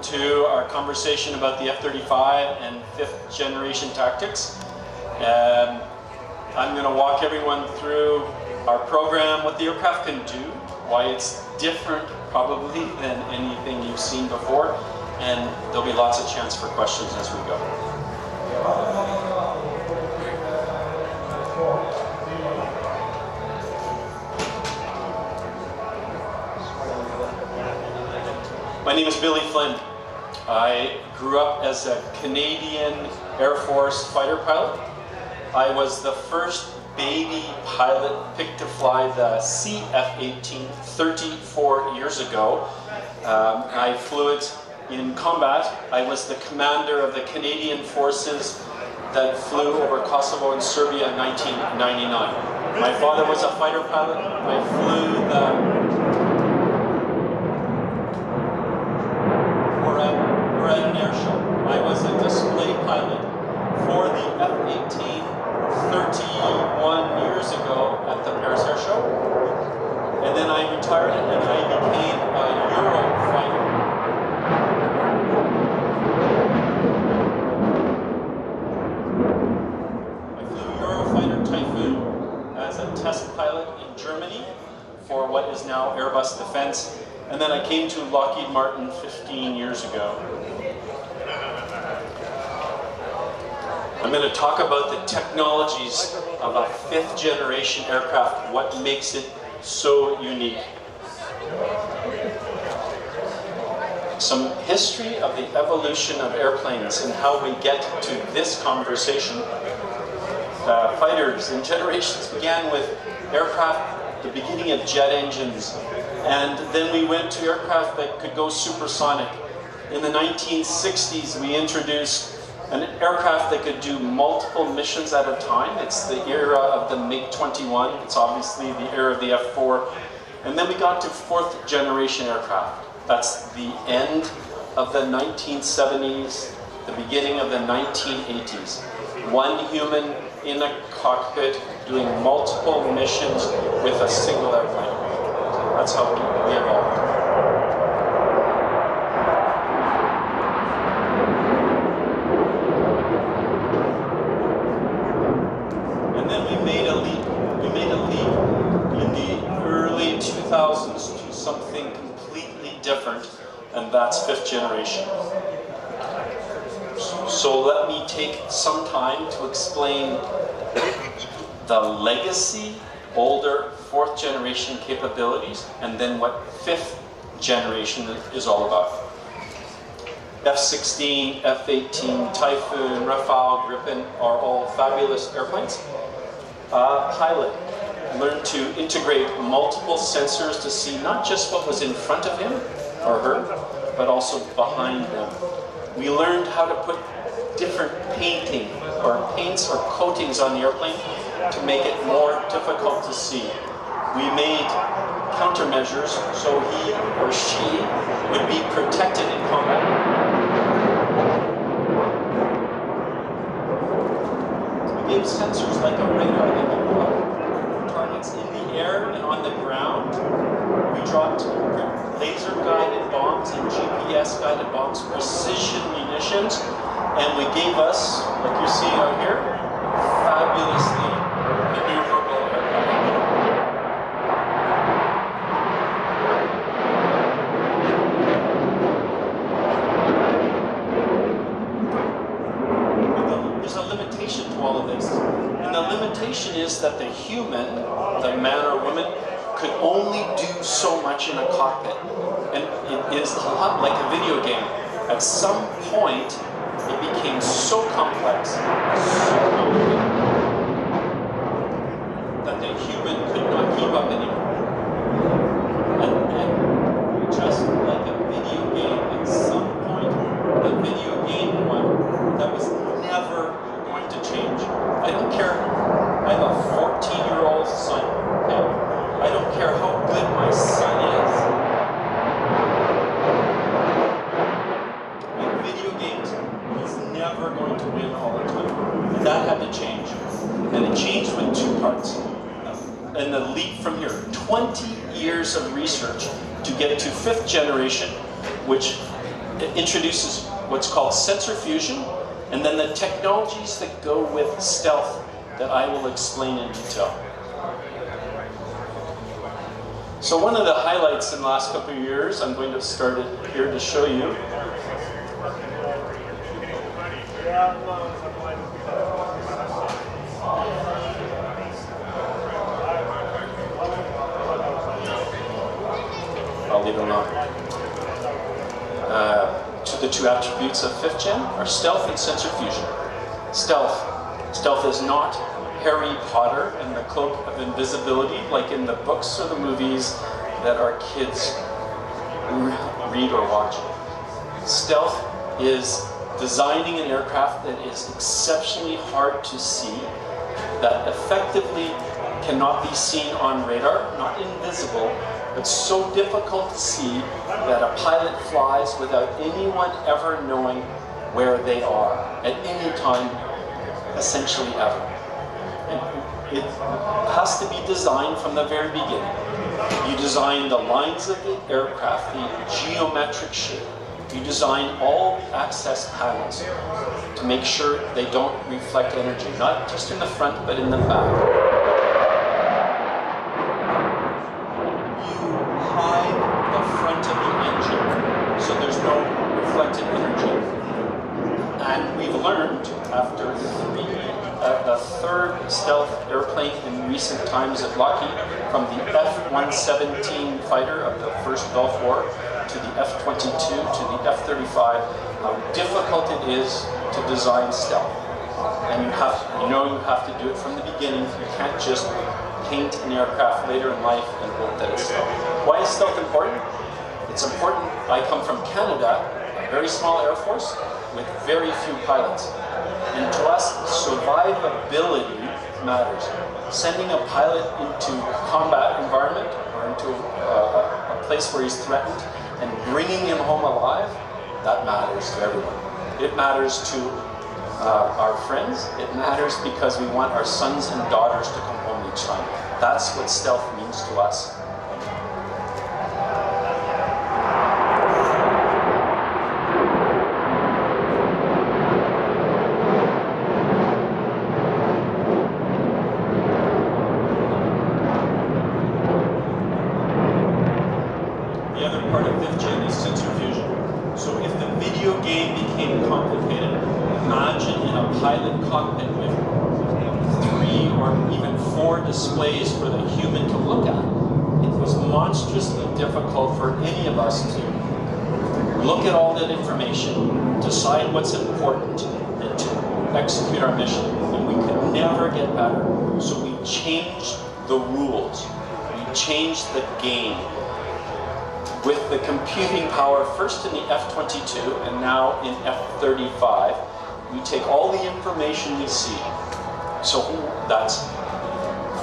to our conversation about the F-35 and 5th generation tactics. I'm going to walk everyone through our program, what the aircraft can do, why it's different probably than anything you've seen before, and there'll be lots of chance for questions as we go. My name is Billie Flynn. I grew up as a Canadian Air Force fighter pilot. I was the first baby pilot picked to fly the CF-18 34 years ago. I flew it in combat. I was the commander of the Canadian forces that flew over Kosovo and Serbia in 1999. My father was a fighter pilot. I flew the We're at an air show. I was a display pilot for the F-18 31 years ago at the Paris Air Show. And then I retired and I became a Eurofighter. I flew Eurofighter Typhoon as a test pilot in Germany for what is now Airbus Defence. And then I came to Lockheed Martin 15 years ago. I'm going to talk about the technologies of a 5th generation aircraft, what makes it so unique. Some history of the evolution of airplanes and how we get to this conversation. Fighters and generations began with aircraft, the beginning of jet engines, and then we went to aircraft that could go supersonic. In the 1960s, we introduced an aircraft that could do multiple missions at a time. It's the era of the MiG-21. It's obviously the era of the F-4. And then we got to 4th generation aircraft. That's the end of the 1970s, the beginning of the 1980s. One human in a cockpit doing multiple missions with a single airplane. That's how we evolved. And then we made a leap. We made a leap in the early 2000s to something completely different, and that's 5th generation. So let me take some time to explain the legacy, older 4th generation capabilities, and then what 5th generation is all about. F-16, F-18, Typhoon, Rafale, Gripen are all fabulous airplanes. A pilot learned to integrate multiple sensors to see not just what was in front of him or her, but also behind them. We learned how to put different painting or paints or coatings on the airplane to make it more difficult to see. We made countermeasures so he or she would be protected in combat. We gave sensors like a radar that could plug targets in the air and on the ground. We dropped laser-guided bombs and GPS-guided bombs, precision munitions, and we gave us, like you're seeing out here, fabulously maneuverable aircraft. There's a limitation to all of this. And the limitation is that the human, the man or woman, could only do so much in a cockpit. And it is a lot like a video game. At some point, it became so complex, so complicated, that the human could not keep up anymore. And just like a video game, at some point, the video game won. That was never going to change. I don't care. I have a 14-year-old son. Okay? I don't care how good my son is. In video games, he's never going to win all the time. And that had to change. And it changed with 2 parts. And the leap from here, 20 years of research to get to 5th generation, which introduces what's called sensor fusion, and then the technologies that go with stealth that I will explain in detail. So one of the highlights in the last couple of years, I'm going to start it here to show you. I'll leave it alone. To the two attributes of 5th gen are stealth and sensor fusion. Stealth is not Harry Potter and the cloak of invisibility like in the books or the movies that our kids read or watch. Stealth is designing an aircraft that is exceptionally hard to see, that effectively cannot be seen on radar, not invisible, but so difficult to see that a pilot flies without anyone ever knowing where they are at any time, essentially ever. And it has to be designed from the very beginning. You design the lines of the aircraft, the geometric shape. You design all access panels to make sure they don't reflect energy, not just in the front, but in the back. You hide the front of the engine, so there's no reflected energy. And we've learned, after the third stealth airplane in recent times at Lockheed, from the F-117 fighter of the first Gulf War to the F-22 to the F-35, how difficult it is to design stealth. And you have to do it from the beginning. You can't just paint an aircraft later in life and hope that it's stealth. Why is stealth important? It's important. I come from Canada, a very small Air Force with very few pilots. And to us, survivability matters. Sending a pilot into a combat environment or into a place where he's threatened and bringing him home alive, that matters to everyone. It matters to our friends. It matters because we want our sons and daughters to come home each time. That's what stealth means to us. Displays for the human to look at. It was monstrously difficult for any of us to look at all that information, decide what's important, and to execute our mission. And we could never get better. So we changed the rules. We changed the game. With the computing power, first in the F-22 and now in F-35, we take all the information we see. So that's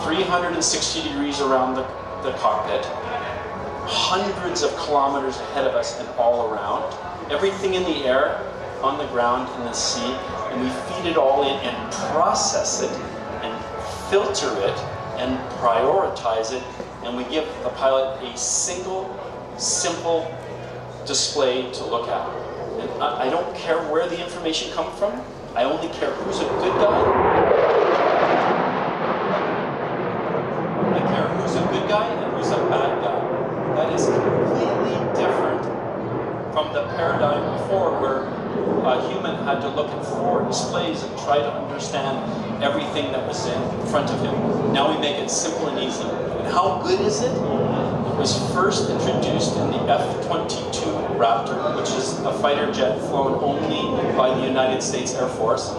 360 degrees around the cockpit, hundreds of kilometers ahead of us and all around, everything in the air, on the ground, in the sea, and we feed it all in and process it and filter it and prioritize it, and we give the pilot a single, simple display to look at. And I don't care where the information comes from, I only care who's a good guy. Who's a good guy and who's a bad guy. That is completely different from the paradigm before where a human had to look at 4 displays and try to understand everything that was in front of him. Now we make it simple and easy. And how good is it? It was first introduced in the F-22 Raptor, which is a fighter jet flown only by the United States Air Force.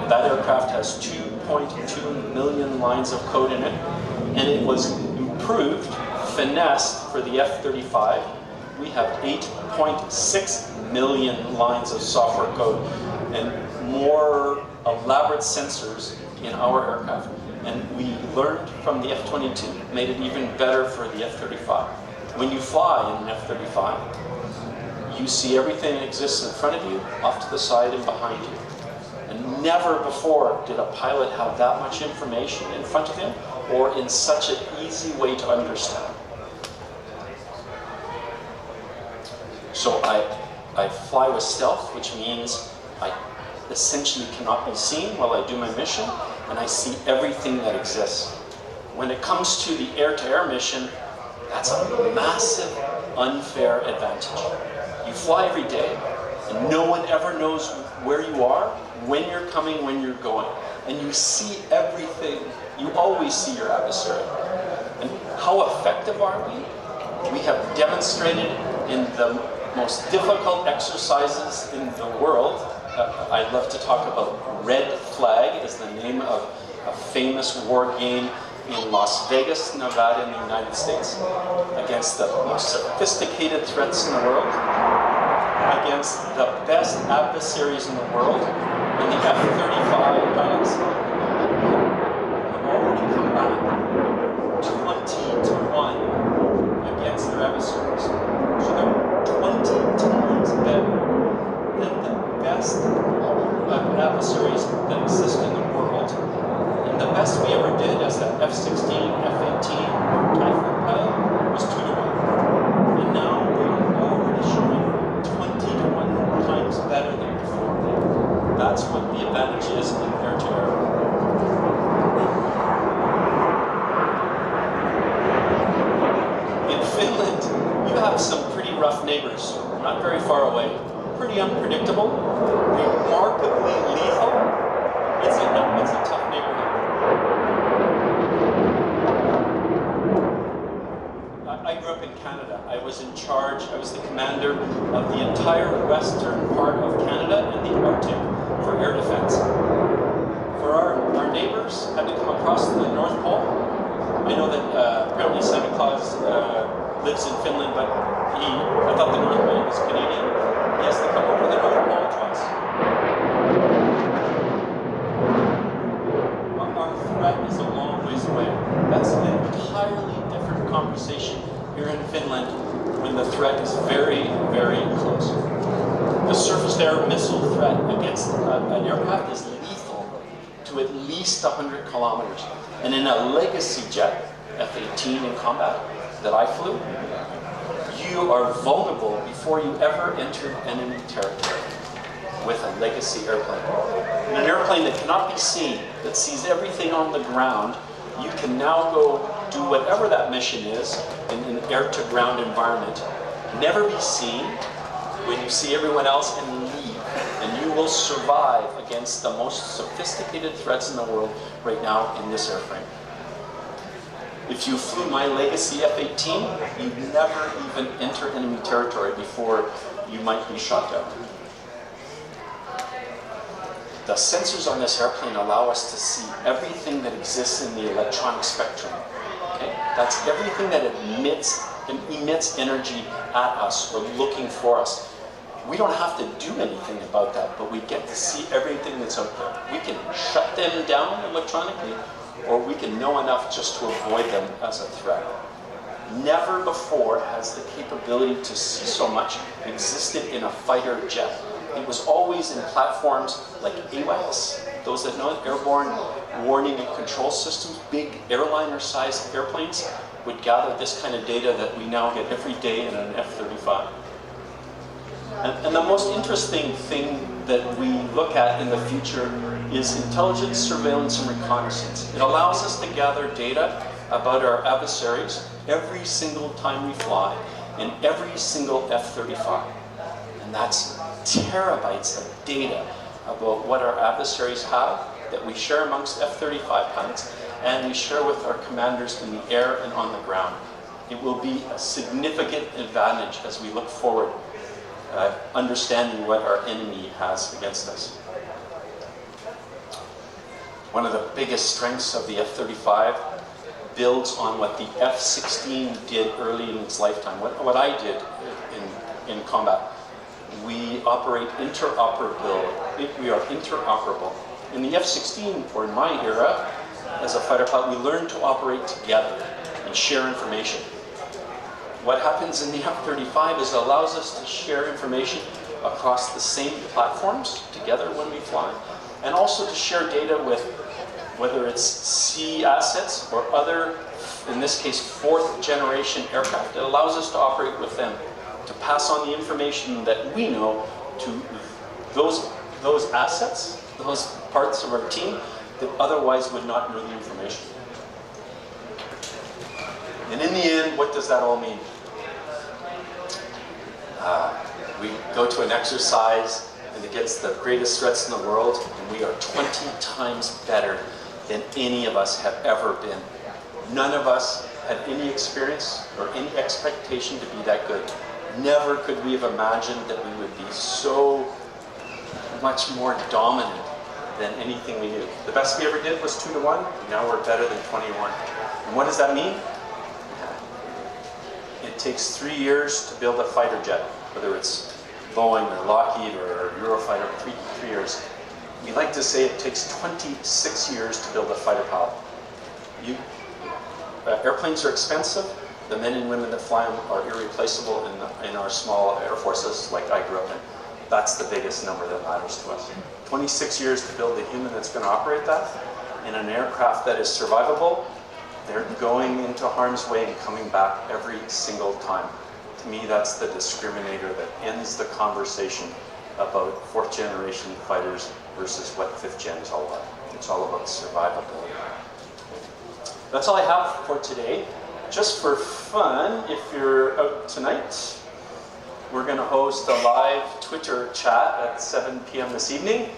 That aircraft has 2.2 million lines of code in it. And it was improved, finessed for the F-35. We have 8.6 million lines of software code and more elaborate sensors in our aircraft. And we learned from the F-22, made it even better for the F-35. When you fly in an F-35, you see everything that exists in front of you, off to the side and behind you. And never before did a pilot have that much information in front of him or in such an easy way to understand. So I I fly with stealth, which means I essentially cannot be seen while I do my mission, and I see everything that exists. When it comes to the air-to-air mission, that's a massive, unfair advantage. You fly every day, and no one ever knows where you are, when you're coming, when you're going. And you see everything. You always see your adversary. And how effective are we? We have demonstrated in the most difficult exercises in the world. I'd love to talk about Red Flag is the name of a famous war game in Las Vegas, Nevada in the United States, against the most sophisticated threats in the world, against the best adversaries in the world, in the F-35 pilots. Have already come back 20-1 against their adversaries. So they're 20 times better than the best adversaries that exist in the world. And the best we ever did as that F-16, F-18 Typhoon pilot was 2-1. And now we're already showing 20-1 times better than before. That's what the advantage is in air-to-air. In Finland, you have some pretty rough neighbors, not very far away. Pretty unpredictable, remarkably lethal. It's a tough neighborhood. I grew up in Canada. I was in charge, I was the commander of the entire western part of Canada and the Arctic for air defense. For our neighbors had to come across the North Pole. I know that apparently Santa Claus lives in Finland, but I thought the North Pole was Canadian. He has to come over the North Pole twice. Our threat is a long ways away. That's an entirely different conversation here in Finland when the threat is very, very close. The surface-to-air missile threat against an aircraft is lethal to at least 100 kilometers. And in a legacy jet, F-18 in combat, that I flew, you are vulnerable before you ever enter enemy territory with a legacy airplane. In an airplane that cannot be seen, that sees everything on the ground, you can now go do whatever that mission is in an air-to-ground environment, never be seen when you see everyone else and leave. And you will survive against the most sophisticated threats in the world right now in this airframe. If you flew my legacy F-18, you'd never even enter enemy territory before you might be shot down. The sensors on this airplane allow us to see everything that exists in the electronic spectrum. Okay? That's everything that emits energy at us or looking for us. We don't have to do anything about that, but we get to see everything that's out there. We can shut them down electronically, or we can know enough just to avoid them as a threat. Never before has the capability to see so much existed in a fighter jet. It was always in platforms like AWACS, those that know it, Airborne Warning and Control Systems, big airliner-sized airplanes would gather this kind of data that we now get every day in an F-35. And the most interesting thing that we look at in the future is intelligence, surveillance, and reconnaissance. It allows us to gather data about our adversaries every single time we fly in every single F-35. And that's terabytes of data about what our adversaries have that we share amongst F-35 pilots and we share with our commanders in the air and on the ground. It will be a significant advantage as we look forward, understanding what our enemy has against us. One of the biggest strengths of the F-35 builds on what the F-16 did early in its lifetime. What I did in combat. We operate interoperability. We are interoperable. In the F-16, or in my era, as a fighter pilot, we learned to operate together and share information. What happens in the F-35 is it allows us to share information across the same platforms together when we fly, and also to share data with, whether it's sea assets or other, in this case, fourth generation aircraft. It allows us to operate with them to pass on the information that we know to those assets, those parts of our team that otherwise would not know the information. And in the end, what does that all mean? We go to an exercise and against the greatest threats in the world, and we are 20 times better than any of us have ever been. None of us had any experience or any expectation to be that good. Never could we have imagined that we would be so much more dominant than anything we knew. The best we ever did was 2-1. Now we're better than 21. And what does that mean? It takes 3 years to build a fighter jet, whether it's Boeing or Lockheed or Eurofighter, 3 years. We like to say it takes 26 years to build a fighter pilot. Airplanes are expensive. The men and women that fly them are irreplaceable in our small air forces, like I grew up in. That's the biggest number that matters to us. 26 years to build the human that's going to operate that. In an aircraft that is survivable, they're going into harm's way and coming back every single time. To me, that's the discriminator that ends the conversation about 4th generation fighters versus what 5th gen is all about. It's all about survivability. That's all I have for today. Just for fun, if you're out tonight, we're going to host a live Twitter chat at 7 p.m. this evening.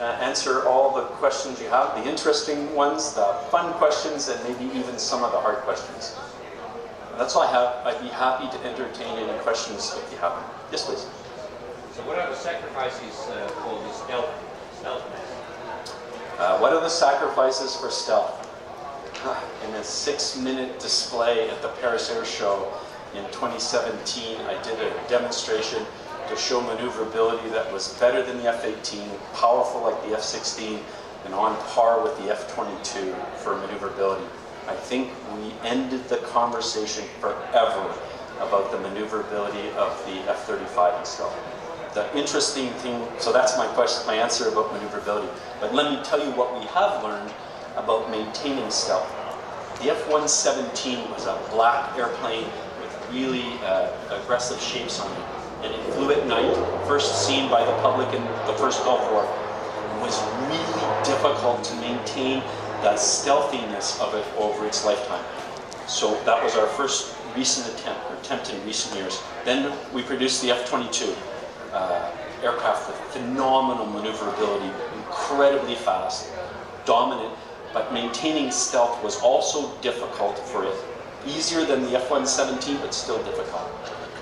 Answer all the questions you have, the interesting ones, the fun questions, and maybe even some of the hard questions. That's all I have. I'd be happy to entertain any questions if you have them. Yes, please. So what are the sacrifices for the stealth? What are the sacrifices for stealth? In a 6-minute display at the Paris Air Show in 2017, I did a demonstration to show maneuverability that was better than the F-18, powerful like the F-16, and on par with the F-22 for maneuverability. I think we ended the conversation forever about the maneuverability of the F-35 and stealth. The interesting thing, so that's my answer about maneuverability. But let me tell you what we have learned about maintaining stealth. The F-117 was a black airplane with really aggressive shapes on it. And it flew at night, first seen by the public in the first Gulf War. It was really difficult to maintain the stealthiness of it over its lifetime. So that was our first recent attempt in recent years. Then we produced the F-22 aircraft with phenomenal maneuverability, incredibly fast, dominant, but maintaining stealth was also difficult for it. Easier than the F-117, but still difficult.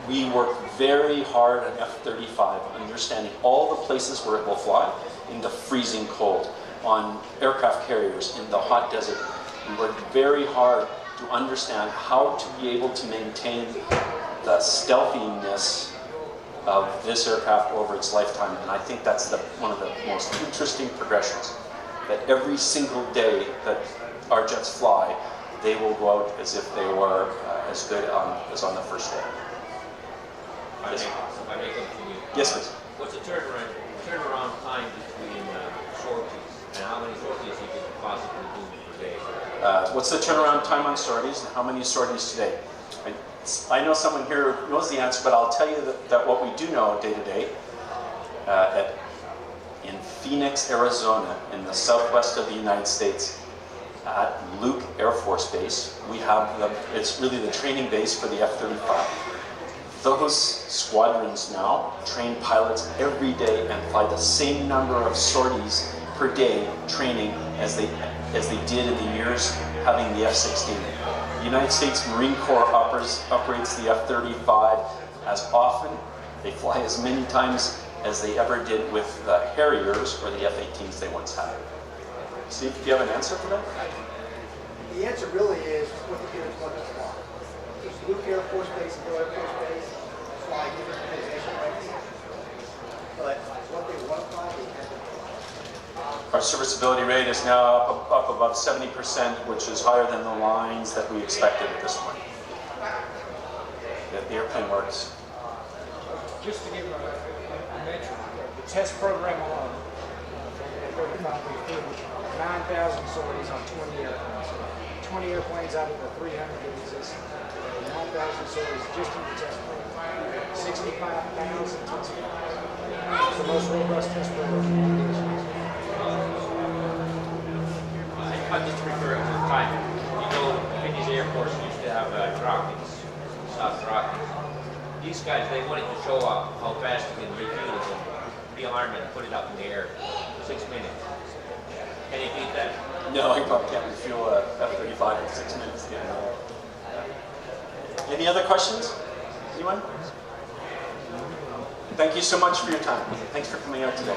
We worked very hard on F-35, understanding all the places where it will fly in the freezing cold, on aircraft carriers in the hot desert. We worked very hard to understand how to be able to maintain the stealthiness of this aircraft over its lifetime. And I think that's one of the most interesting progressions, that every single day that our jets fly, they will go out as if they were as good as on the first day. Yes. If I may continue. Yes, please. What's the turnaround time between sorties, and how many sorties you could possibly do per day? What's the turnaround time on sorties, and how many sorties today? I know someone here who knows the answer, but I'll tell you that what we do know day to day, in Phoenix, Arizona, in the southwest of the United States, at Luke Air Force Base, we have it's really the training base for the F-35. Those squadrons now train pilots every day and fly the same number of sorties per day training as they did in the years having the F-16. The United States Marine Corps operates the F-35 as often. They fly as many times as they ever did with the Harriers or the F-18s they once had. Steve, do you have an answer for that? The answer really is what the units want to fly. Just Luke Air Force Base and Bill Air Force Base fly different position rates. But what they want to fly, they have to fly. Our serviceability rate is now up above 70%, which is higher than the lines that we expected at this point. The airplane works. Just to give a metric, the test program alone, 9,000 sorties on 20 airplanes. 20 airplanes out of the 300 that exist. 9,000 sorties just in the test program. 65,000 test per hour. It's the most robust test per hour conditions. I'm just referring to the time. You know, Finnish Air Force used to have rockets, soft rockets. These guys, they wanted to show off how fast you can refuel it and rearm it and put it up in the air. 6 minutes. Can you beat that? No, I probably can't refuel a F-35 in 6 minutes. Any other questions? Anyone? Thank you so much for your time. Thanks for coming out today.